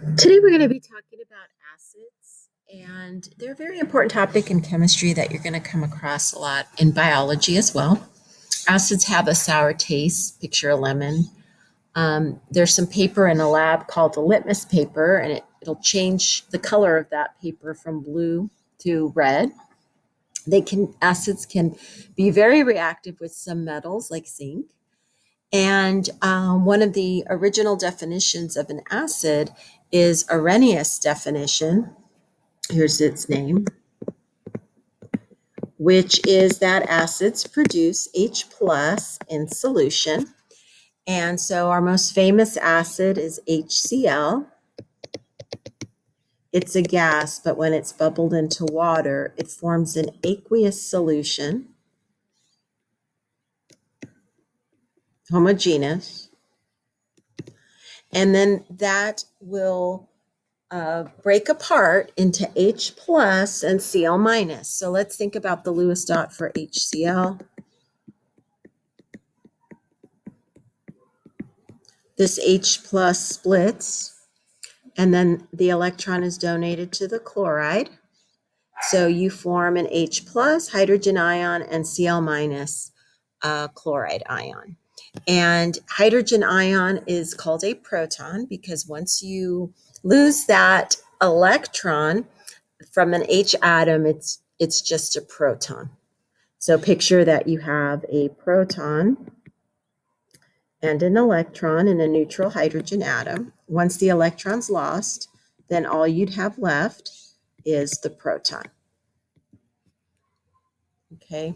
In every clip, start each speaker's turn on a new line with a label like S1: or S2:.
S1: Today we're going to be talking about acids, and they're a very important topic in chemistry that you're going to come across a lot in biology as well. Acids have a sour taste, picture a lemon. There's some paper in a lab called the litmus paper, and it'll change the color of that paper from blue to red. Acids can be very reactive with some metals like zinc. And one of the original definitions of an acid is Arrhenius definition. Here's its name, which is that acids produce H plus in solution. And so our most famous acid is HCl. It's a gas, but when it's bubbled into water, it forms an aqueous solution, homogeneous. And then that will break apart into H plus and Cl minus. So let's think about the Lewis dot for HCl. This H plus splits, and then the electron is donated to the chloride. So you form an H plus hydrogen ion and Cl minus chloride ion. And hydrogen ion is called a proton because once you lose that electron from an H atom, it's just a proton. So picture that you have a proton and an electron in a neutral hydrogen atom. Once the electron's lost, then all you'd have left is the proton. Okay.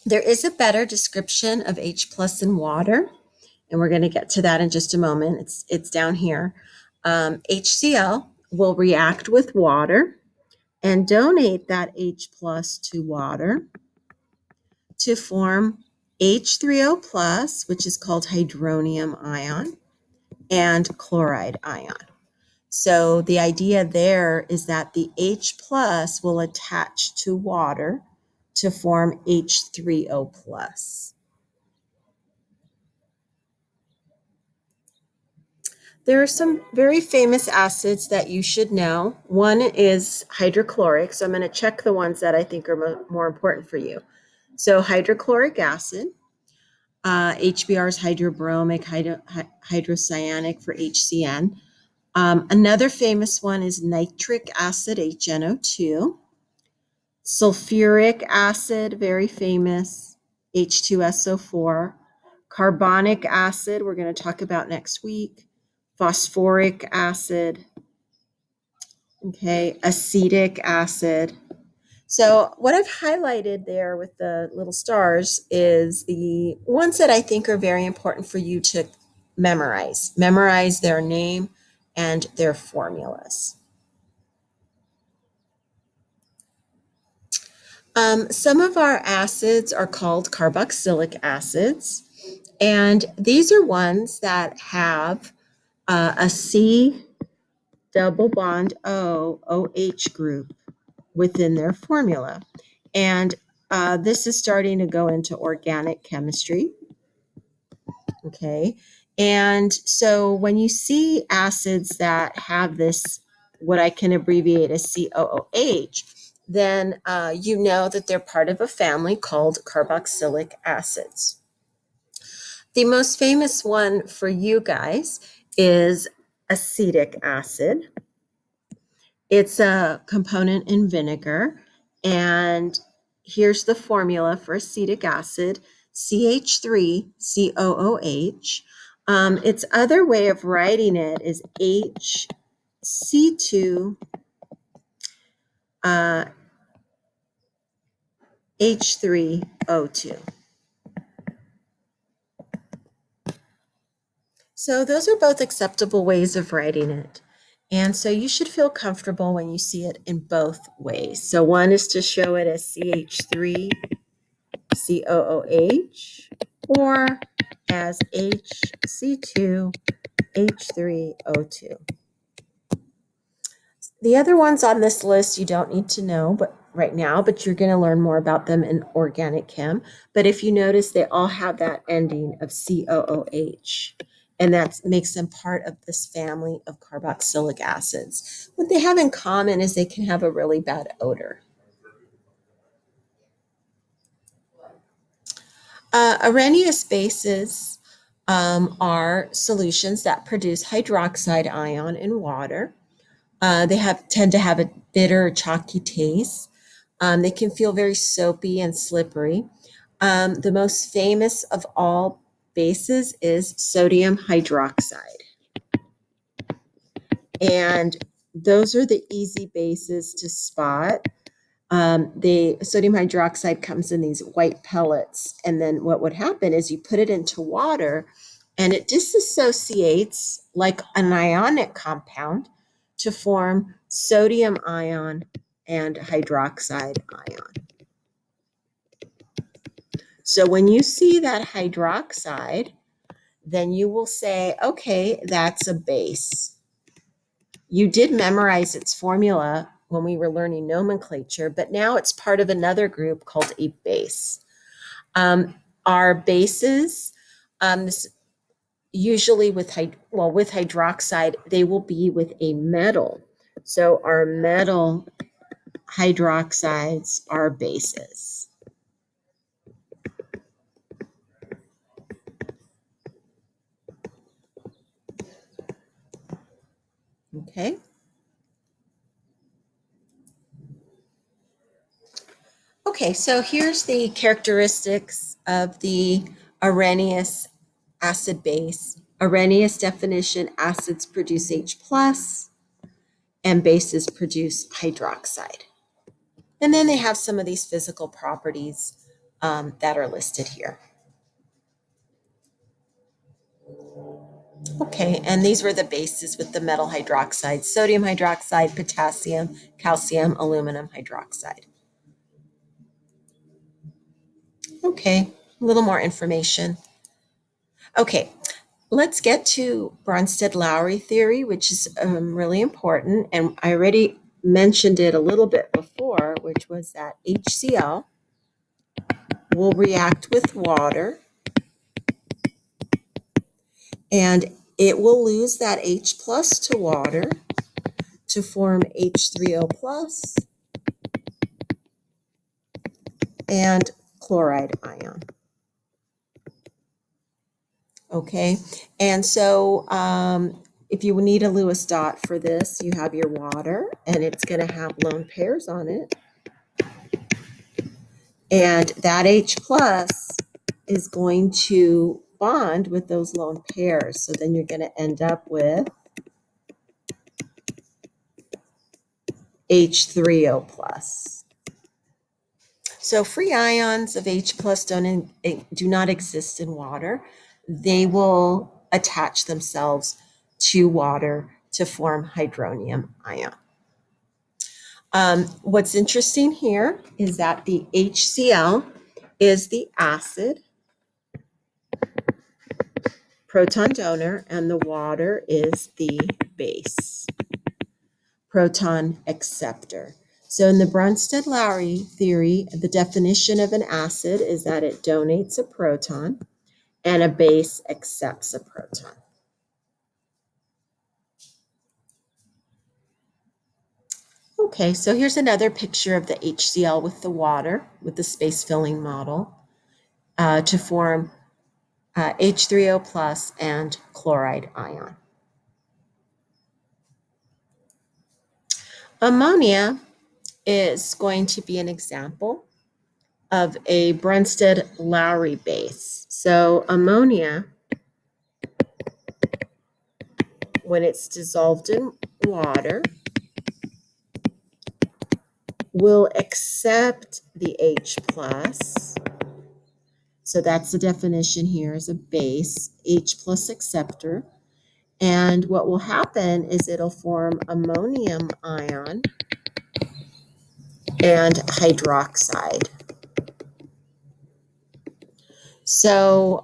S1: There is a better description of H plus in water, and we're going to get to that in just a moment. It's down here. HCl will react with water and donate that H plus to water to form H3O plus, which is called hydronium ion, and chloride ion. So the idea there is that the H plus will attach to water to form H3O plus. There are some very famous acids that you should know. One is hydrochloric, so I'm going to check the ones that I think are more important for you. So hydrochloric acid, HBr is hydrobromic, hydrocyanic for HCN. Another famous one is nitric acid, HNO2. Sulfuric acid, very famous, H2SO4. Carbonic acid, we're going to talk about next week. Phosphoric acid, okay, acetic acid. So what I've highlighted there with the little stars is the ones that I think are very important for you to memorize. Memorize their name and their formulas. Some of our acids are called carboxylic acids, and these are ones that have a C double bond O, OH group within their formula. And this is starting to go into organic chemistry. Okay. And so when you see acids that have this, what I can abbreviate as COOH, then you know that they're part of a family called carboxylic acids. The most famous one for you guys is acetic acid. It's a component in vinegar, and here's the formula for acetic acid, CH3COOH. Its other way of writing it is HC2 H3O2. So those are both acceptable ways of writing it. And so you should feel comfortable when you see it in both ways. So one is to show it as CH3COOH or as HC2H3O2. The other ones on this list you don't need to know right now, but you're going to learn more about them in organic chem. But if you notice, they all have that ending of COOH. and that makes them part of this family of carboxylic acids. What they have in common is they can have a really bad odor. Arrhenius bases are solutions that produce hydroxide ion in water. They tend to have a bitter, chalky taste. They can feel very soapy and slippery. The most famous of all bases is sodium hydroxide. And those are the easy bases to spot. The sodium hydroxide comes in these white pellets. And then what would happen is you put it into water and it disassociates like an ionic compound to form sodium ion and hydroxide ion. So when you see that hydroxide, then you will say, okay, that's a base. You did memorize its formula when we were learning nomenclature, but now it's part of another group called a base. Our bases, usually with hydroxide, they will be with a metal. So our metal hydroxides are bases. Okay. Okay, so here's the characteristics of the arrhenius acid base. Arrhenius definition: acids produce H plus and bases produce hydroxide. And then they have some of these physical properties that are listed here. Okay, and these were the bases with the metal hydroxides: sodium hydroxide, potassium, calcium, aluminum hydroxide. Okay, a little more information. Okay, let's get to Bronsted Lowry theory, which is really important. And I already mentioned it a little bit before, which was that HCl will react with water and it will lose that H plus to water to form H3O plus and chloride ion. Okay, and so if you need a Lewis dot for this, you have your water and it's going to have lone pairs on it. And that H plus is going to bond with those lone pairs. So then you're going to end up with H3O plus. So free ions of H plus do not exist in water. They will attach themselves to water to form hydronium ion. What's interesting here is that the HCl is the acid proton donor and the water is the base proton acceptor. So in the Bronsted Lowry theory, the definition of an acid is that it donates a proton and a base accepts a proton. Okay, so here's another picture of the HCl with the water, with the space filling model to form H3O plus and chloride ion. Ammonia is going to be an example of a Bronsted Lowry base. So ammonia, when it's dissolved in water, will accept the H plus. So that's the definition here as a base, H plus acceptor. And what will happen is it'll form ammonium ion and hydroxide. So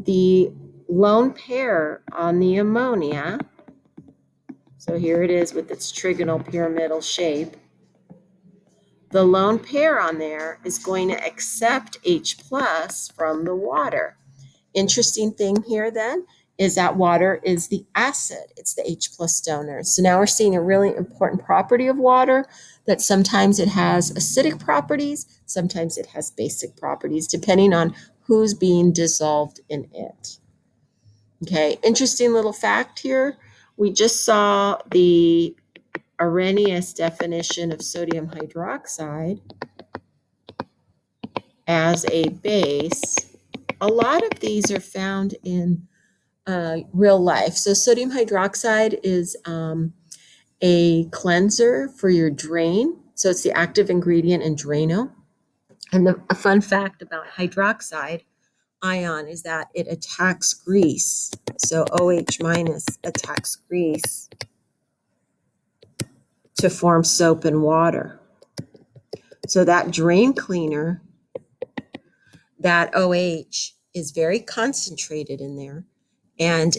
S1: the lone pair on the ammonia, so here it is with its trigonal pyramidal shape, the lone pair on there is going to accept H plus from the water. Interesting thing here then is that water is the acid. It's the H plus donor. So now we're seeing a really important property of water, that sometimes it has acidic properties, sometimes it has basic properties, depending on who's being dissolved in it. Okay, interesting little fact here. We just saw the arrhenius definition of sodium hydroxide as a base. A lot of these are found in real life. So sodium hydroxide is a cleanser for your drain. So it's the active ingredient in Drano. And a fun fact about hydroxide ion is that it attacks grease. So OH minus attacks grease to form soap and water. So that drain cleaner, that OH is very concentrated in there. And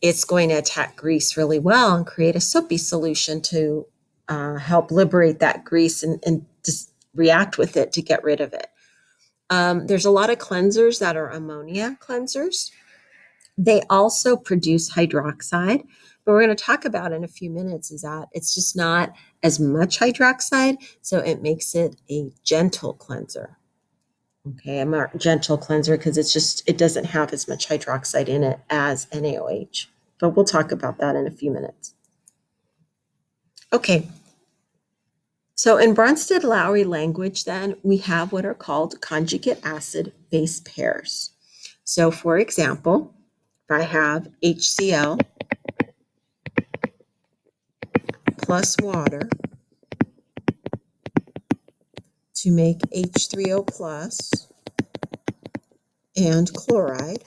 S1: it's going to attack grease really well and create a soapy solution to help liberate that grease and just react with it to get rid of it. There's a lot of cleansers that are ammonia cleansers. They also produce hydroxide, but we're going to talk about in a few minutes is that it's just not as much hydroxide, so it makes it a gentle cleanser. Okay, I'm a gentle cleanser because it doesn't have as much hydroxide in it as NaOH, but we'll talk about that in a few minutes. Okay, so in Bronsted Lowry language, then, we have what are called conjugate acid-base pairs. So for example, if I have HCl plus water to make H3O plus and chloride,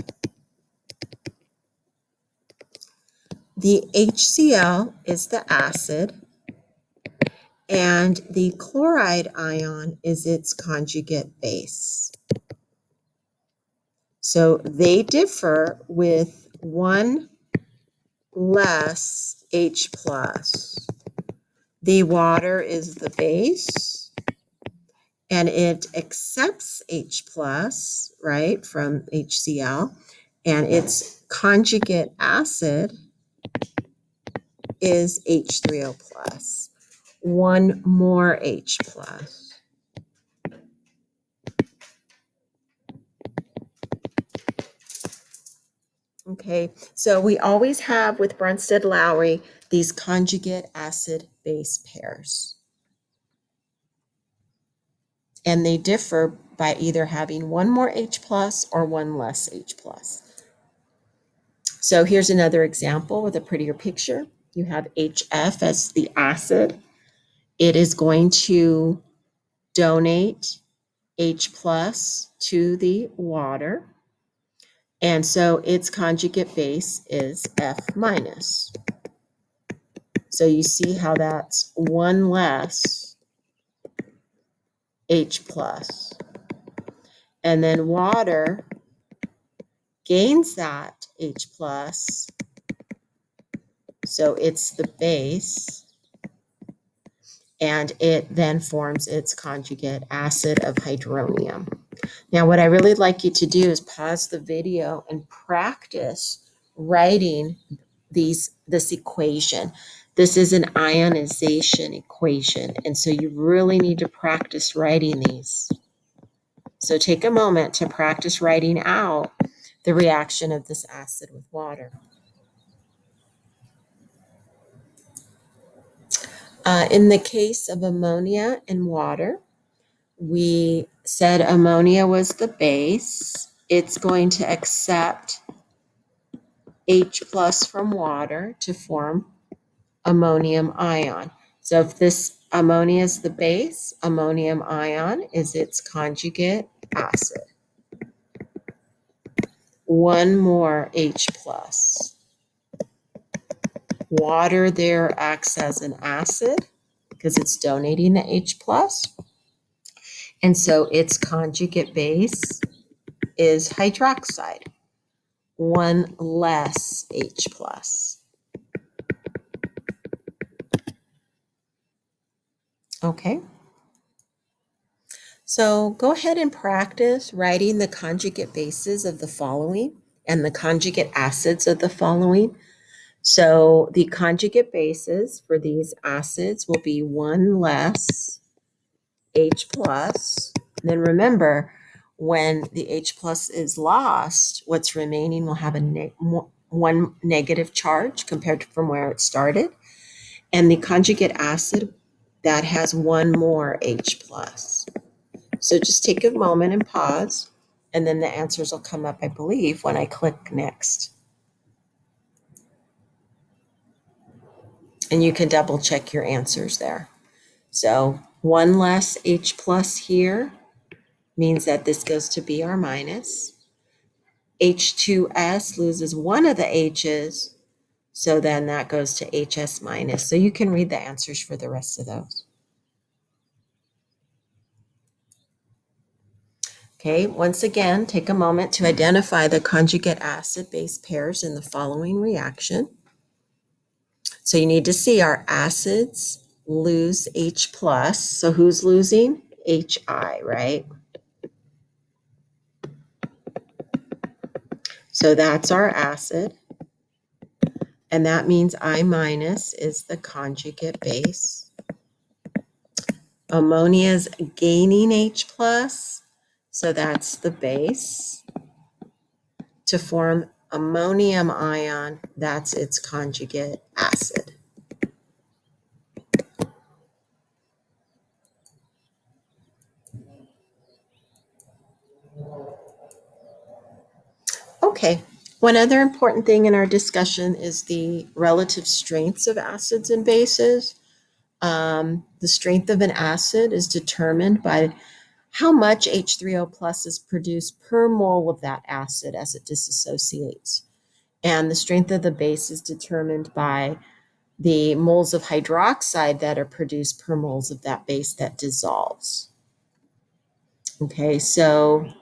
S1: the HCl is the acid and the chloride ion is its conjugate base. So they differ with one less H plus. The water is the base and it accepts H plus, right, from HCl, and its conjugate acid is H3O plus, one more H plus. Okay, so we always have with Bronsted Lowry these conjugate acid-base pairs. And they differ by either having one more H plus or one less H plus. So here's another example with a prettier picture. You have HF as the acid. It is going to donate H plus to the water. And so its conjugate base is F minus. So you see how that's one less H plus. And then water gains that H plus. So it's the base. And it then forms its conjugate acid of hydronium. Now, what I really like you to do is pause the video and practice writing this equation. This is an ionization equation, and so you really need to practice writing these. So take a moment to practice writing out the reaction of this acid with water. In the case of ammonia and water, we said ammonia was the base. It's going to accept H plus from water to form ammonium ion. So if this ammonia is the base, ammonium ion is its conjugate acid. One more H plus. Water there acts as an acid because it's donating the H plus. And so its conjugate base is hydroxide. One less H plus. Okay. So go ahead and practice writing the conjugate bases of the following and the conjugate acids of the following. So the conjugate bases for these acids will be 1 less H plus. And then remember, when the H plus is lost, what's remaining will have a one negative charge compared to from where it started. And the conjugate acid, that has one more H plus. So just take a moment and pause, and then the answers will come up, I believe, when I click next. And you can double check your answers there. So 1 less H plus here means that this goes to Br minus. H2S loses one of the H's, so then that goes to HS minus. So you can read the answers for the rest of those. Okay, once again, take a moment to identify the conjugate acid-base pairs in the following reaction. So you need to see our acids lose H plus. So who's losing? HI, right? So that's our acid. And that means I minus is the conjugate base. Ammonia is gaining H plus, so that's the base. To form ammonium ion, that's its conjugate acid. Okay, one other important thing in our discussion is the relative strengths of acids and bases. The strength of an acid is determined by how much H3O plus is produced per mole of that acid as it dissociates. And the strength of the base is determined by the moles of hydroxide that are produced per moles of that base that dissolves. Okay, so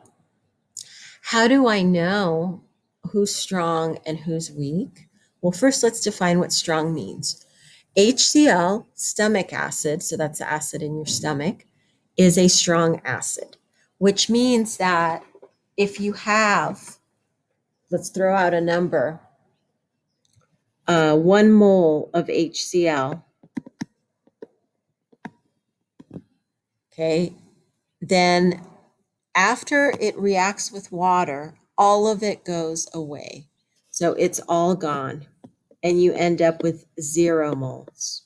S1: how do I know who's strong and who's weak? Well, first let's define what strong means. HCl, stomach acid, so that's the acid in your stomach, is a strong acid, which means that if you have, let's throw out a number, 1 mole of HCl, okay, then after it reacts with water, all of it goes away. So it's all gone, and you end up with 0 moles.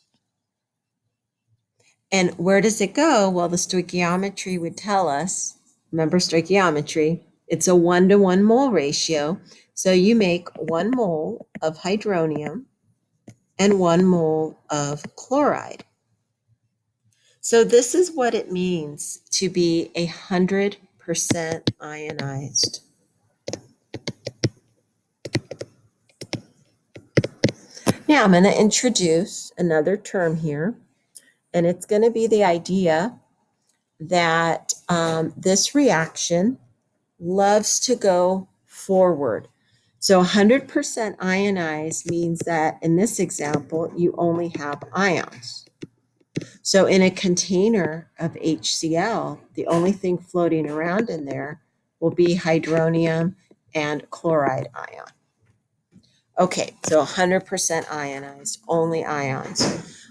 S1: And where does it go? Well, the stoichiometry would tell us, remember stoichiometry, it's a 1-to-1 mole ratio. So you make 1 mole of hydronium and 1 mole of chloride. So this is what it means to be 100% ionized. Now I'm going to introduce another term here, and it's going to be the idea that this reaction loves to go forward. So 100% ionized means that in this example, you only have ions. So in a container of HCl, the only thing floating around in there will be hydronium and chloride ion. Okay, so 100% ionized, only ions.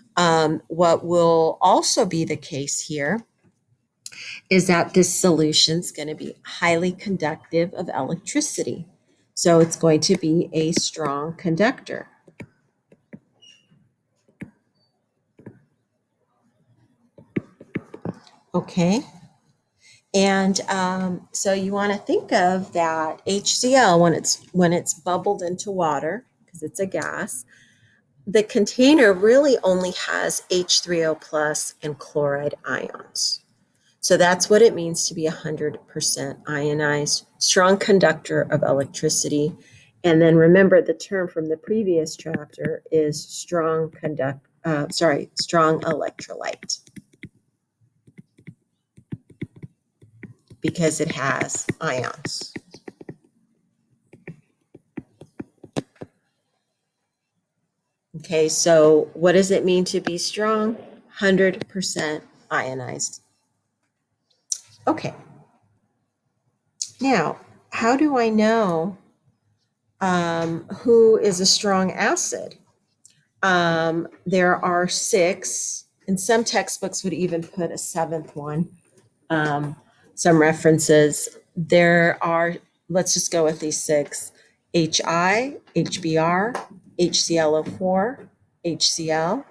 S1: What will also be the case here is that this solution is going to be highly conductive of electricity. So it's going to be a strong conductor. Okay. And so you want to think of that HCl when it's bubbled into water, because it's a gas, the container really only has H3O plus and chloride ions. So that's what it means to be 100% ionized, strong conductor of electricity. And then remember the term from the previous chapter is strong electrolyte, because it has ions. Okay, so what does it mean to be strong? 100% ionized. Okay. Now, how do I know Who is a strong acid? There are 6, and some textbooks would even put a 7th one. Some references. There are, let's just go with these 6: HI, HBr, HClO4, HCl,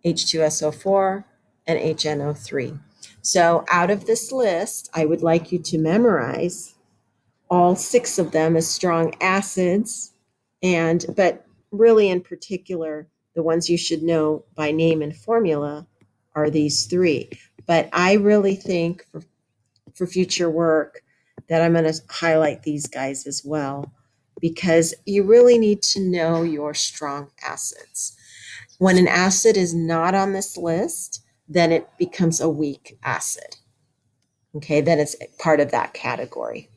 S1: H2SO4, and HNO3. So out of this list, I would like you to memorize all 6 of them as strong acids, but really in particular, the ones you should know by name and formula are these 3. But I really think for future work that I'm going to highlight these guys as well, because you really need to know your strong acids. When an acid is not on this list, then it becomes a weak acid. Okay, then it's part of that category.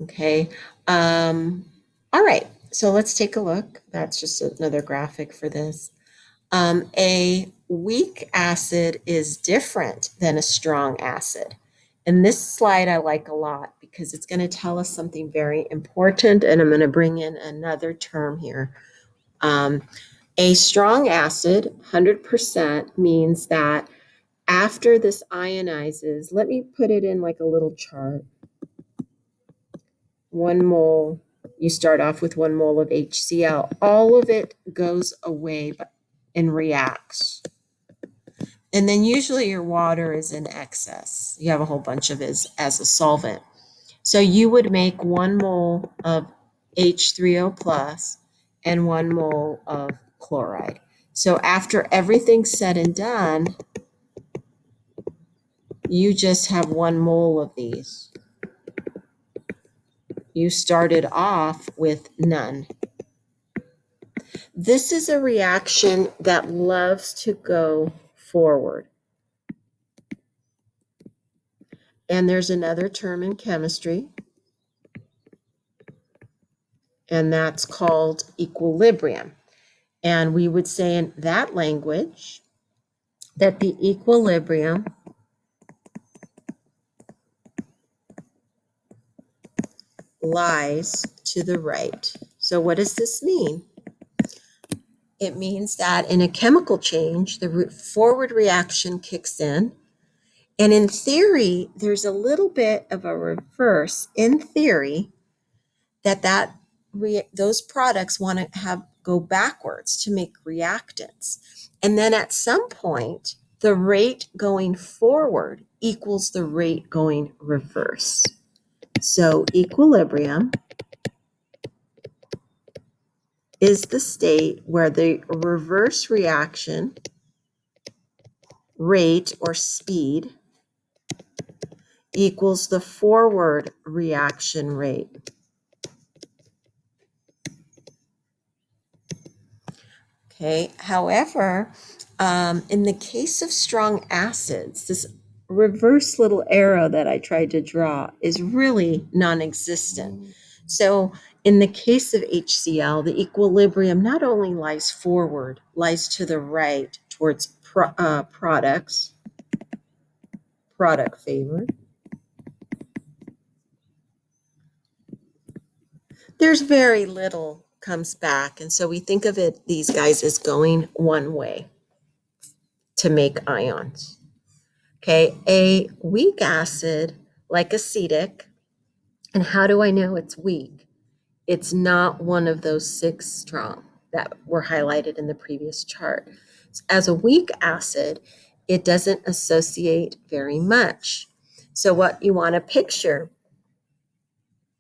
S1: Okay, all right, so let's take a look. That's just another graphic for this. A weak acid is different than a strong acid. And this slide I like a lot because it's going to tell us something very important, and I'm going to bring in another term here. A strong acid, 100%, means that after this ionizes, let me put it in like a little chart. 1 mole, you start off with 1 mole of HCl. All of it goes away and reacts. And then usually your water is in excess. You have a whole bunch of it as a solvent. So you would make 1 mole of H3O plus and 1 mole of chloride. So after everything's said and done, you just have 1 mole of these. You started off with none. This is a reaction that loves to go forward. And there's another term in chemistry, and that's called equilibrium. And we would say in that language that the equilibrium lies to the right. So what does this mean? It means that in a chemical change, the forward reaction kicks in. And in theory, there's a little bit of a reverse in theory that those products want to go backwards to make reactants. And then at some point, the rate going forward equals the rate going reverse. So equilibrium is the state where the reverse reaction rate or speed equals the forward reaction rate. Okay. However, in the case of strong acids, this reverse little arrow that I tried to draw is really non-existent. So in the case of HCl, the equilibrium not only lies forward, lies to the right towards products, product favored. There's very little comes back. And so we think of these guys as going one way to make ions. Okay, a weak acid like acetic, and how do I know it's weak? It's not one of those 6 strong that were highlighted in the previous chart. As a weak acid, it doesn't associate very much. So what you want to picture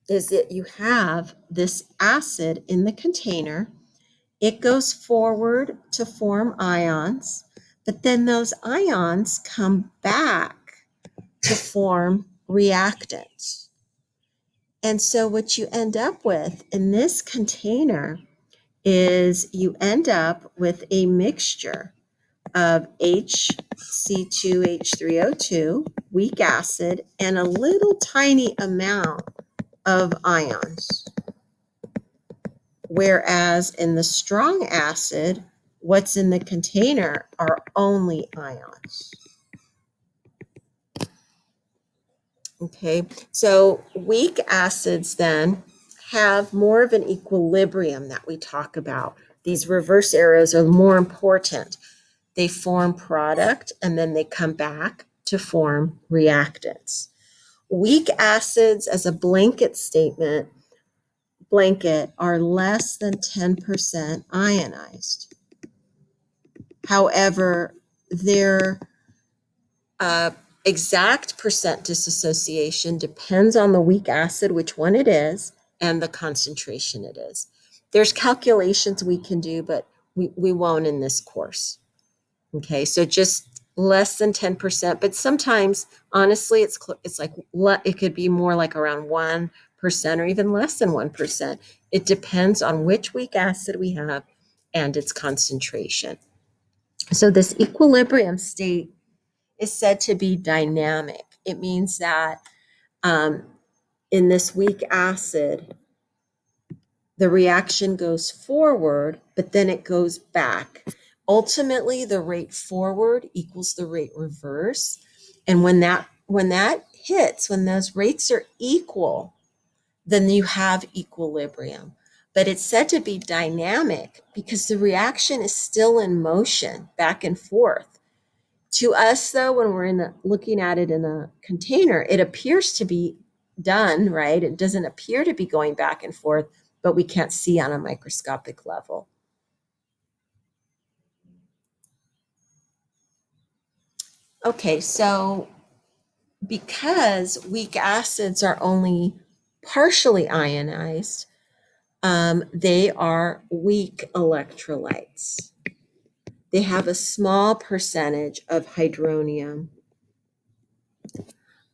S1: is that you have this acid in the container. It goes forward to form ions, but then those ions come back to form reactants. And so what you end up with in this container is you end up with a mixture of HC2H3O2, weak acid, and a little tiny amount of ions. Whereas in the strong acid, what's in the container are only ions. Okay, so weak acids then have more of an equilibrium that we talk about. These reverse arrows are more important. They form product and then they come back to form reactants. Weak acids, as a blanket statement, are less than 10% ionized. However, their exact percent dissociation depends on the weak acid, which one it is, and the concentration it is. There's calculations we can do, but we won't in this course. Okay, so just less than 10%, but sometimes, honestly, it's like it could be more like around 1% or even less than 1%. It depends on which weak acid we have and its concentration. So this equilibrium state is said to be dynamic. It means that in this weak acid, the reaction goes forward, but then it goes back. Ultimately, the rate forward equals the rate reverse. And when that hits, when those rates are equal, then you have equilibrium. But it's said to be dynamic because the reaction is still in motion, back and forth. To us, though, when we're looking at it in a container, it appears to be done, right? It doesn't appear to be going back and forth, but we can't see on a microscopic level. Okay, so because weak acids are only partially ionized, they are weak electrolytes. They have a small percentage of hydronium.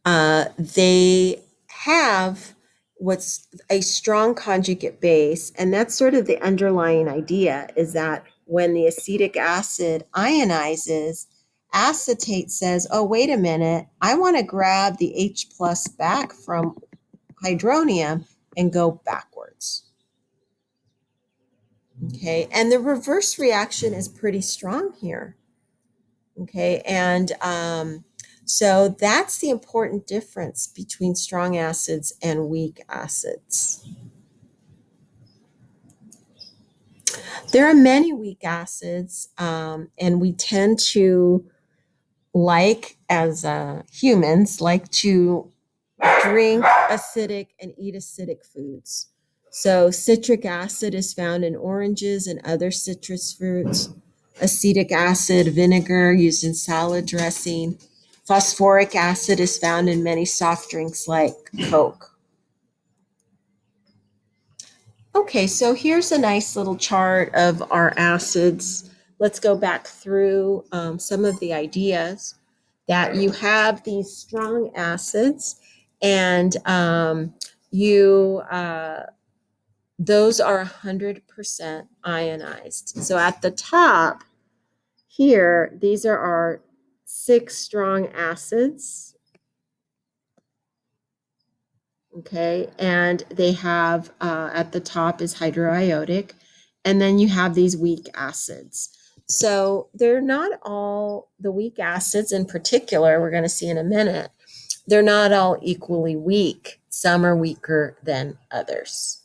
S1: They have what's a strong conjugate base, and that's sort of the underlying idea, is that when the acetic acid ionizes, acetate says, oh, wait a minute, I want to grab the H plus back from hydronium and go backwards. Okay, and the reverse reaction is pretty strong here. Okay, and so that's the important difference between strong acids and weak acids. There are many weak acids, and we tend to, as humans, like to drink acidic and eat acidic foods. So citric acid is found in oranges and other citrus fruits. Acetic acid, vinegar used in salad dressing. Phosphoric acid is found in many soft drinks like Coke. Okay, so here's a nice little chart of our acids. Let's go back through some of the ideas that you have these strong acids, and those are 100% ionized. So at the top here, these are our 6 strong acids. Okay, and they have at the top is hydroiodic, and then you have these weak acids. So they're not all, the weak acids in particular, we're going to see in a minute, they're not all equally weak. Some are weaker than others.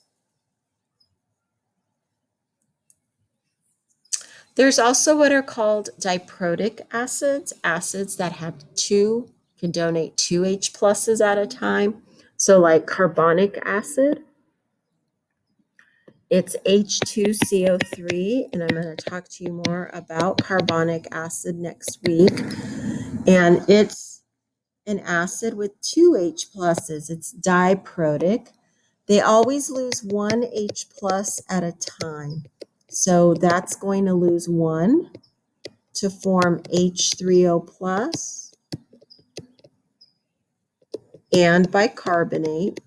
S1: There's also what are called diprotic acids, acids that have can donate 2 H pluses at a time. So like carbonic acid, it's H2CO3, and I'm going to talk to you more about carbonic acid next week. And it's an acid with 2 H pluses. It's diprotic. They always lose 1 H plus at a time. So that's going to lose 1 to form H3O plus and bicarbonate.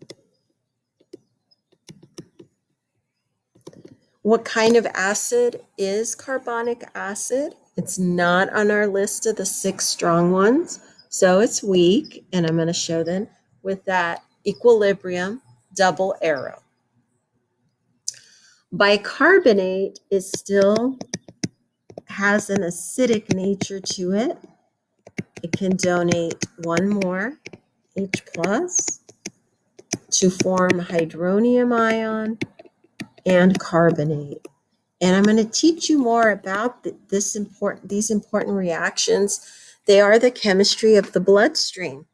S1: What kind of acid is carbonic acid? It's not on our list of the 6 strong ones, so it's weak, and I'm going to show them with that equilibrium double arrow. Bicarbonate still has an acidic nature to it. It can donate 1 more H plus, to form hydronium ion and carbonate. And I'm going to teach you more about these important reactions. They are the chemistry of the bloodstream.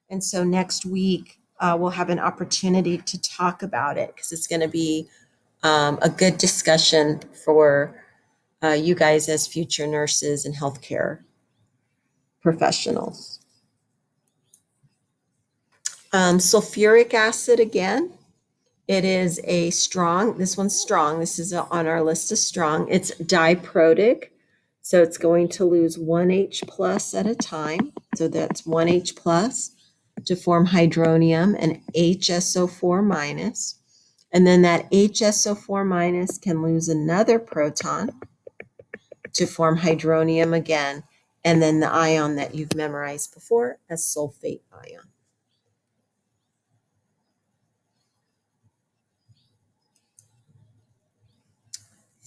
S1: And so next week, we'll have an opportunity to talk about it because it's going to be a good discussion for you guys as future nurses and healthcare professionals. Sulfuric acid again. It is a strong, this one's strong. This is on our list of strong. It's diprotic. So it's going to lose one H plus at a time. So that's one H plus to form hydronium and HSO4 minus. And then that HSO4 minus can lose another proton to form hydronium again. And then the ion that you've memorized before as sulfate ion.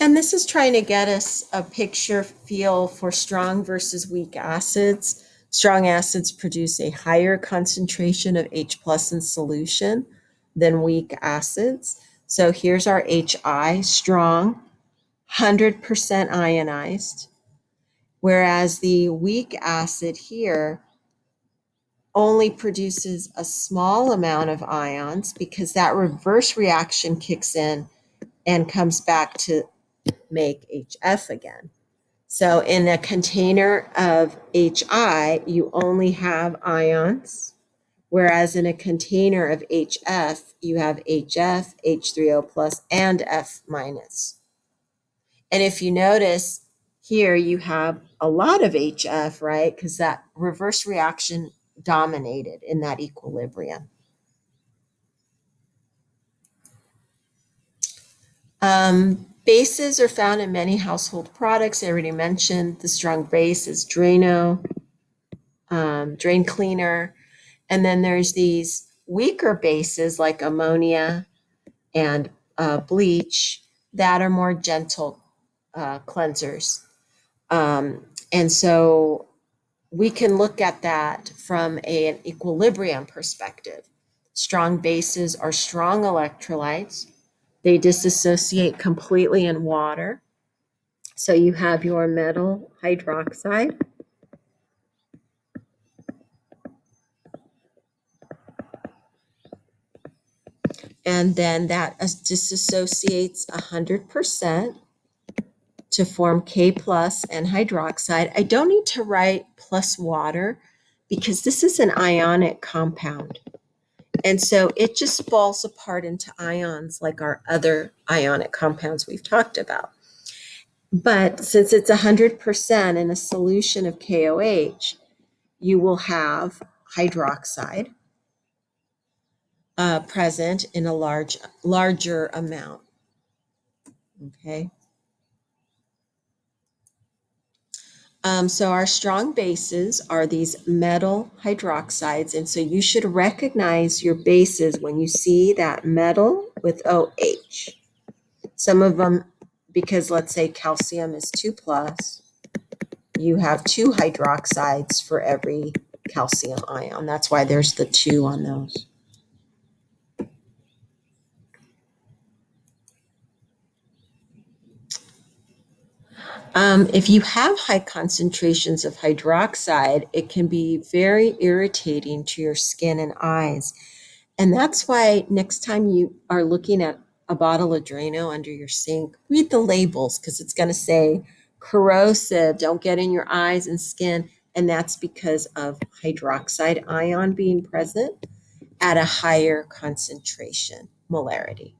S1: And this is trying to get us a picture feel for strong versus weak acids. Strong acids produce a higher concentration of H plus in solution than weak acids. So here's our HI, strong, 100% ionized, whereas the weak acid here only produces a small amount of ions because that reverse reaction kicks in and comes back to make HF again. So in a container of HI, you only have ions, whereas in a container of HF, you have HF, H3O plus, and F minus. And if you notice here, you have a lot of HF, right? Because that reverse reaction dominated in that equilibrium. Bases are found in many household products. I already mentioned the strong base is Drano, drain cleaner. And then there's these weaker bases like ammonia and bleach that are more gentle cleansers. And so we can look at that from an equilibrium perspective. Strong bases are strong electrolytes. They dissociate completely in water. So you have your metal hydroxide. And then that dissociates 100% to form K plus and hydroxide. I don't need to write plus water because this is an ionic compound. And so it just falls apart into ions like our other ionic compounds we've talked about. But since it's 100% in a solution of KOH, you will have hydroxide present in a larger amount. Okay. So our strong bases are these metal hydroxides. And so you should recognize your bases when you see that metal with OH. Some of them, because let's say calcium is 2 plus, you have 2 hydroxides for every calcium ion. That's why there's the 2 on those. If you have high concentrations of hydroxide, it can be very irritating to your skin and eyes. And that's why next time you are looking at a bottle of Drano under your sink, read the labels because it's going to say corrosive, don't get in your eyes and skin. And that's because of hydroxide ion being present at a higher concentration, molarity.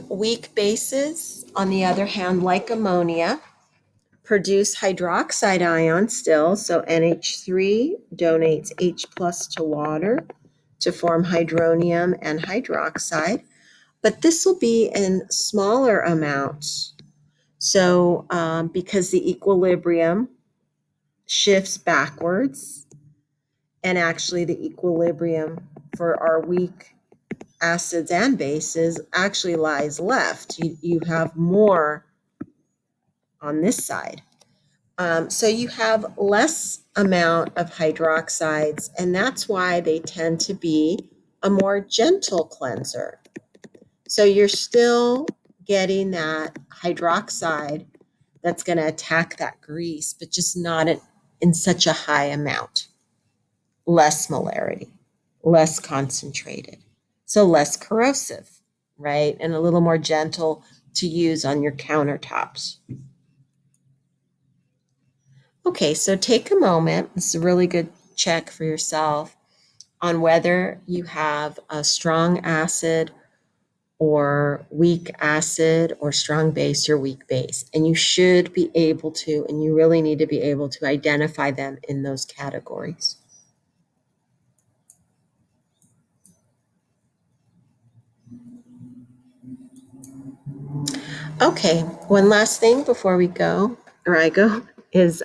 S1: Weak bases, on the other hand, like ammonia, produce hydroxide ions still. So NH3 donates H plus to water to form hydronium and hydroxide, but this will be in smaller amounts. So because the equilibrium shifts backwards, and actually the equilibrium for our weak acids and bases actually lies left. You have more on this side. So you have less amount of hydroxides, and that's why they tend to be a more gentle cleanser. So you're still getting that hydroxide that's going to attack that grease, but just not in such a high amount. Less molarity, less concentrated, so less corrosive, right? And a little more gentle to use on your countertops. Okay, so take a moment. This is a really good check for yourself on whether you have a strong acid or weak acid or strong base or weak base. And you should be able to, and you really need to be able to identify them in those categories. Okay, one last thing before we go, or I go, is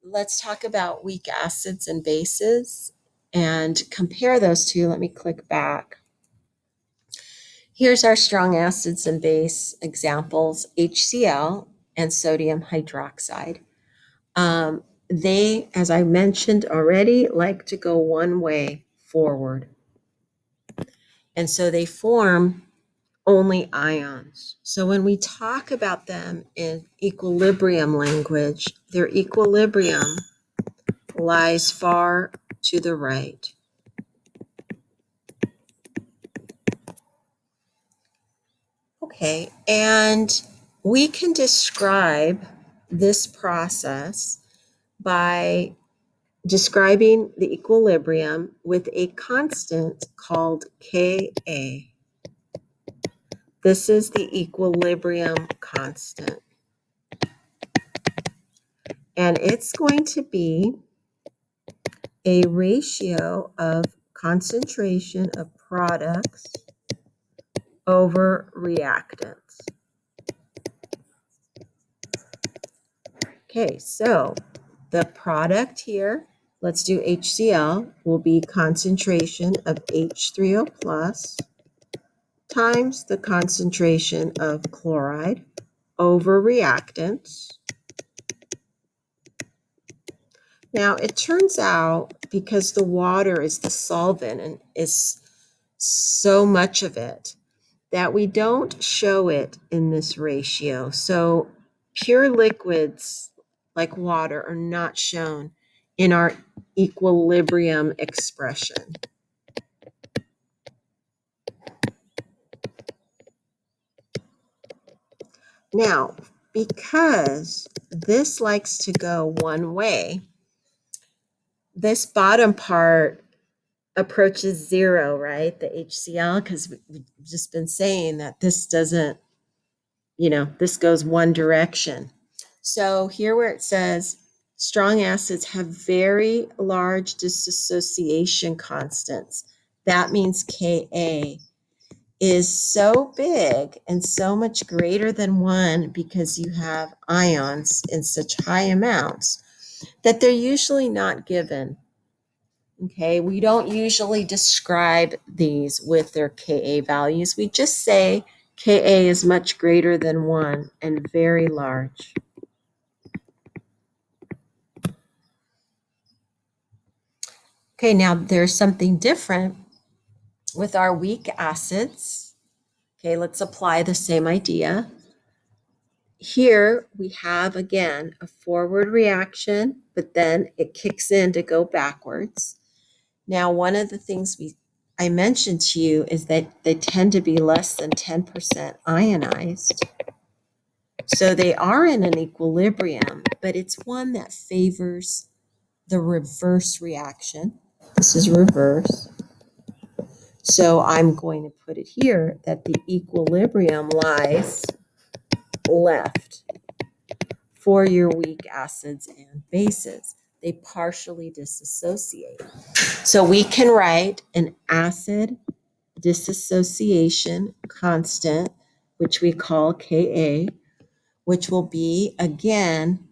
S1: let's talk about weak acids and bases and compare those two. Let me click back. Here's our strong acids and base examples, HCl and sodium hydroxide. They, as I mentioned already, like to go one way forward. And so they form only ions. So when we talk about them in equilibrium language, their equilibrium lies far to the right. Okay, and we can describe this process by describing the equilibrium with a constant called Ka. This is the equilibrium constant. And it's going to be a ratio of concentration of products over reactants. Okay, so the product here, let's do HCl, will be concentration of H3O plus times the concentration of chloride over reactants. Now, it turns out, because the water is the solvent and is so much of it, that we don't show it in this ratio. So pure liquids like water are not shown in our equilibrium expression. Now, because this likes to go one way, this bottom part approaches zero, right? The HCl, because we've just been saying that this doesn't, this goes one direction. So here where it says strong acids have very large dissociation constants, that means Ka is so big and so much greater than 1 because you have ions in such high amounts that they're usually not given. Okay, we don't usually describe these with their Ka values. We just say Ka is much greater than 1 and very large. Okay, now there's something different with our weak acids. Okay, let's apply the same idea. Here we have, again, a forward reaction, but then it kicks in to go backwards. Now, one of the things I mentioned to you is that they tend to be less than 10% ionized. So they are in an equilibrium, but it's one that favors the reverse reaction. This is reverse. So I'm going to put it here that the equilibrium lies left for your weak acids and bases. They partially disassociate. So we can write an acid dissociation constant, which we call Ka, which will be, again,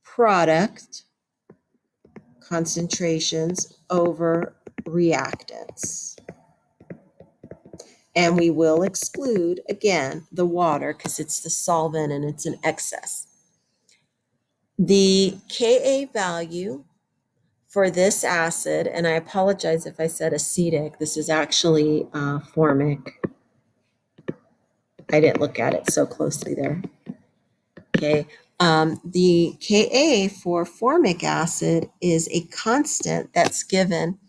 S1: product concentrations over reactants. And we will exclude, again, the water because it's the solvent and it's an excess. The Ka value for this acid, and I apologize if I said acetic, this is actually formic. I didn't look at it so closely there. Okay, the Ka for formic acid is a constant that's given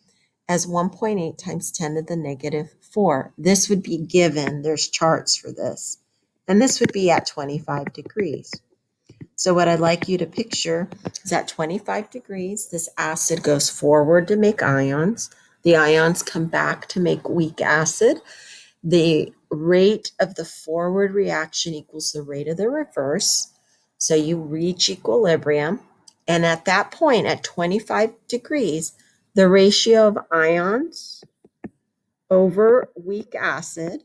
S1: as 1.8 times 10 to the negative 4. This would be given, there's charts for this, and this would be at 25 degrees. So what I'd like you to picture is at 25 degrees, this acid goes forward to make ions. The ions come back to make weak acid. The rate of the forward reaction equals the rate of the reverse. So you reach equilibrium. And at that point, at 25 degrees, the ratio of ions over weak acid,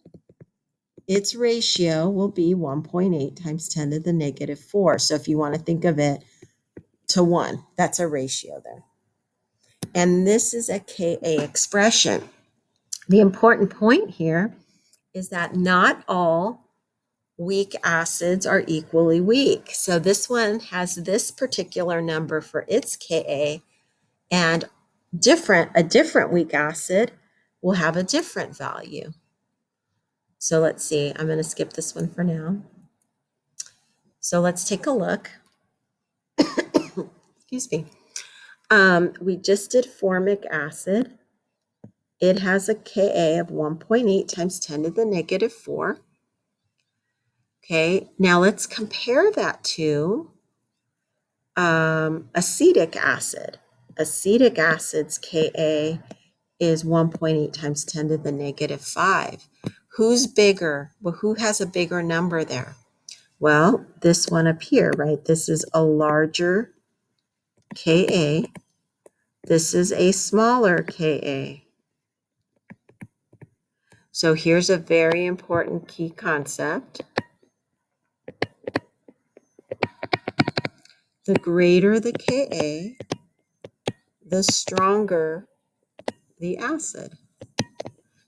S1: its ratio will be 1.8 times 10 to the negative 4. So if you want to think of it to 1, that's a ratio there. And this is a Ka expression. The important point here is that not all weak acids are equally weak. So this one has this particular number for its Ka, and a different weak acid will have a different value. So let's see, I'm going to skip this one for now. So let's take a look. Excuse me. We just did formic acid. It has a Ka of 1.8 times 10 to the negative 4. Okay, now let's compare that to acetic acid. Acetic acid's Ka is 1.8 times 10 to the negative 5. Who's bigger? Well, who has a bigger number there? Well, this one up here, right? This is a larger Ka. This is a smaller Ka. So here's a very important key concept. The greater the Ka, the stronger the acid.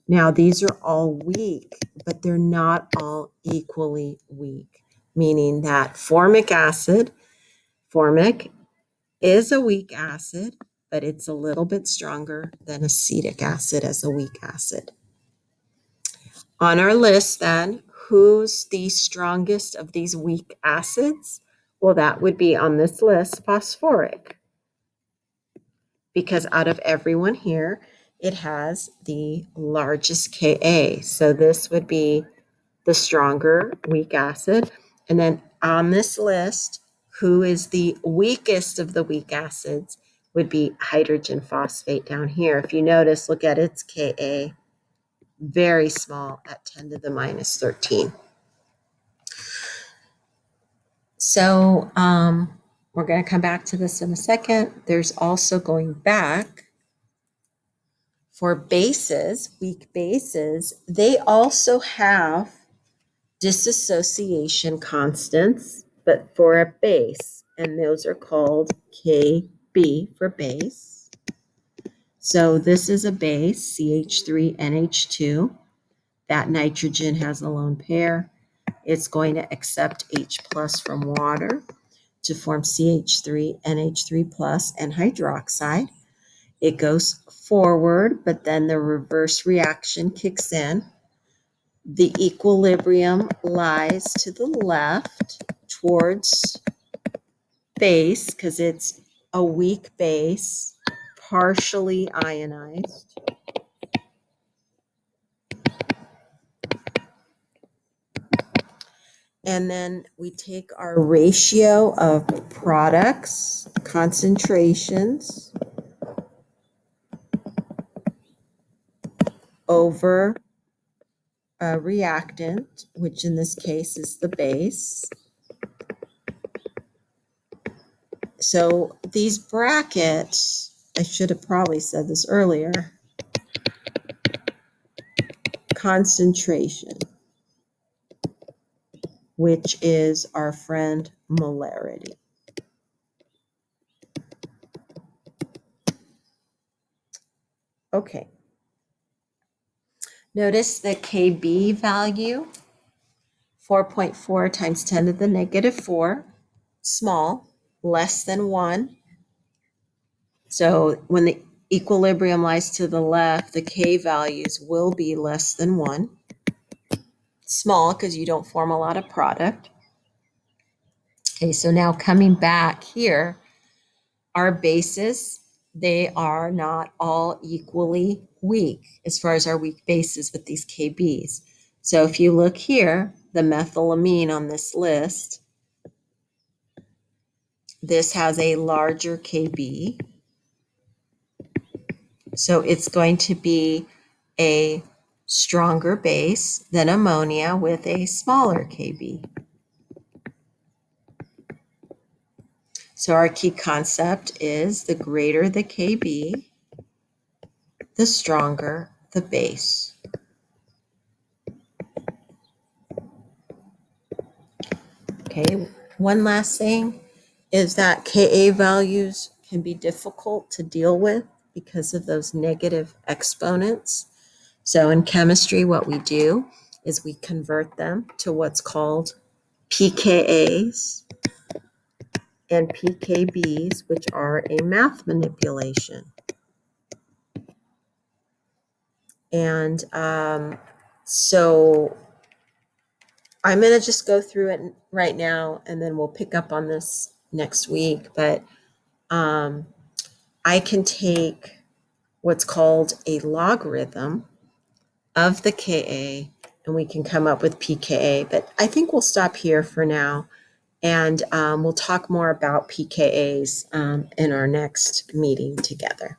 S1: Now, these are all weak, but they're not all equally weak, meaning that formic is a weak acid, but it's a little bit stronger than acetic acid as a weak acid. On our list, then, who's the strongest of these weak acids? Well, that would be on this list, phosphoric, because out of everyone here, it has the largest Ka. So this would be the stronger weak acid. And then on this list, who is the weakest of the weak acids would be hydrogen phosphate down here. If you notice, look at its Ka, very small at 10 to the minus 13. So we're going to come back to this in a second. There's also going back for bases, weak bases, they also have dissociation constants, but for a base, and those are called Kb for base. So this is a base, CH3NH2. That nitrogen has a lone pair. It's going to accept H plus from water to form CH3NH3 plus and hydroxide. It goes forward, but then the reverse reaction kicks in. The equilibrium lies to the left towards base because it's a weak base, partially ionized. And then we take our ratio of products, concentrations, over a reactant, which in this case is the base. So these brackets, I should have probably said this earlier, concentration, which is our friend molarity. Okay. Notice the Kb value, 4.4 times 10 to the negative 4, small. less than 1. So when the equilibrium lies to the left, the K values will be less than 1. Small because you don't form a lot of product. Okay, so now coming back here, our bases, they are not all equally weak as far as our weak bases with these KBs. So if you look here, the methylamine on this list, this has a larger KB. So it's going to be a stronger base than ammonia with a smaller KB. So our key concept is the greater the KB, the stronger the base. Okay, one last thing is that Ka values can be difficult to deal with because of those negative exponents. So in chemistry, what we do is we convert them to what's called pKa's and pKb's, which are a math manipulation. And so I'm going to just go through it right now, and then we'll pick up on this next week. But I can take what's called a logarithm of the Ka, and we can come up with pKa. But I think we'll stop here for now, and we'll talk more about pKa's in our next meeting together.